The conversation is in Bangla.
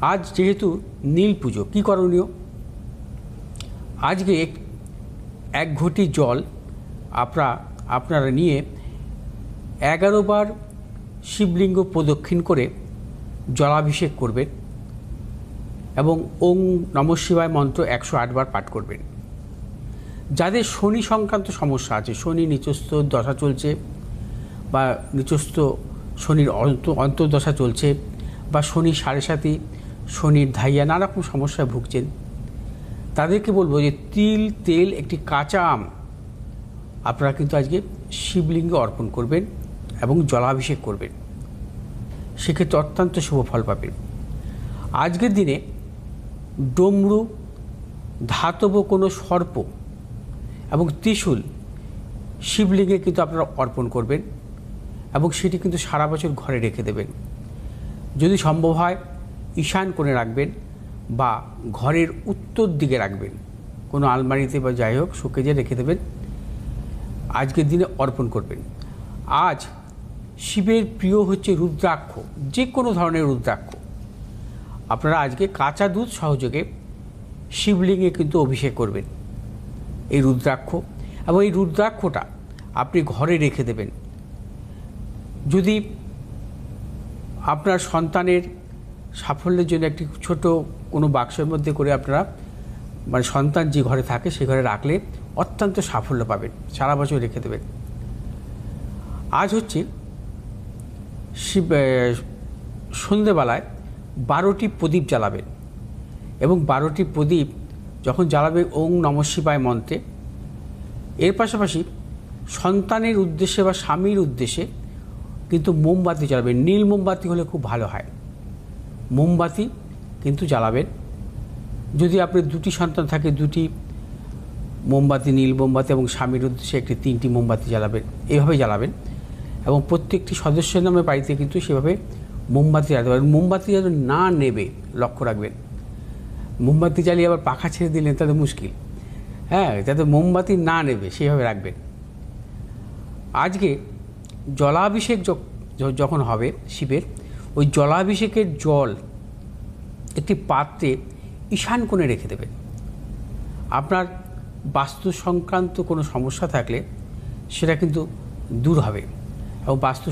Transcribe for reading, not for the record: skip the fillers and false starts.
আজ যেহেতু নীল পুজো, কী করণীয়? আজকে 1 ঘটি জল আপনারা নিয়ে 11 বার শিবলিঙ্গ প্রদক্ষিণ করে জলাভিষেক করবেন এবং ওং নমঃ শিবায় মন্ত্র 108 বার পাঠ করবেন। যাদের শনি সংক্রান্ত সমস্যা আছে, শনি নিচস্থ দশা চলছে বা নিচস্থ শনির অন্তর্দশা চলছে বা শনি সাড়ে সাতি, শনির ধাইয়া, নানা রকম সমস্যায় ভুগছেন, তাদেরকে বলবো যে তিল, তেল, একটি কাঁচা আম আপনারা কিন্তু আজকে শিবলিঙ্গে অর্পণ করবেন এবং জলাভিষেক করবেন। সেক্ষেত্রে অত্যন্ত শুভ ফল পাবেন। আজকের দিনে ডমরু, ধাতব কোনো সর্প এবং ত্রিশূল শিবলিঙ্গে কিন্তু আপনারা অর্পণ করবেন এবং সেটি কিন্তু সারা বছর ঘরে রেখে দেবেন। যদি সম্ভব হয় ঈশান কোণে রাখবেন বা ঘরের উত্তর দিকে রাখবেন, কোনো আলমারিতে বা যাই হোক শোকেজে রেখে দেবেন। আজকের দিনে অর্পণ করবেন। আজ শিবের প্রিয় হচ্ছে রুদ্রাক্ষ, যে কোনো ধরনের রুদ্রাক্ষ। আপনারা আজকে কাঁচা দুধ সহযোগে শিবলিঙ্গে কিন্তু অভিষেক করবেন এই রুদ্রাক্ষ, এবং এই রুদ্রাক্ষটা আপনি ঘরে রেখে দেবেন। যদি আপনার সন্তানের সাফল্যের জন্য একটি ছোট কোনো বাক্সের মধ্যে করে আপনারা সন্তান যে ঘরে থাকে সে ঘরে রাখলে অত্যন্ত সাফল্য পাবেন, সারা বছর রেখে দেবেন। আজ হচ্ছে সন্ধেবেলায় 12টি প্রদীপ জ্বালাবেন এবং 12টি প্রদীপ যখন জ্বালাবেন ওং নমঃ শিবায় মন্ত্রে, এর পাশাপাশি সন্তানের উদ্দেশ্যে বা স্বামীর উদ্দেশ্যে কিন্তু মোমবাতি জ্বালাবেন। নীল মোমবাতি হলে খুব ভালো হয়, মোমবাতি কিন্তু জ্বালাবেন। যদি আপনার 2টি সন্তান থাকে, 2টি মোমবাতি, নীল মোমবাতি, এবং স্বামীর উদ্দেশ্যে 3টি মোমবাতি জ্বালাবেন। এভাবে জ্বালাবেন এবং প্রত্যেকটি সদস্যের নামে বাড়িতে কিন্তু সেভাবে মোমবাতি জ্বালাতে পারবেন। মোমবাতি যেন না নেবে লক্ষ্য রাখবেন। মোমবাতি জ্বালিয়ে আবার পাখা ছেড়ে দিলেন তাদের মুশকিল, যাতে মোমবাতি না নেবে সেভাবে রাখবেন। আজকে জলাভিষেক যখন হবে শিবের, ওই জলাভিষেকের জল একটি পাত্রে ঈশান কোণে রেখে দেবেন। আপনার বাস্তু সংক্রান্ত কোনো সমস্যা থাকলে সেটা কিন্তু দূর হবে এবং বাস্তু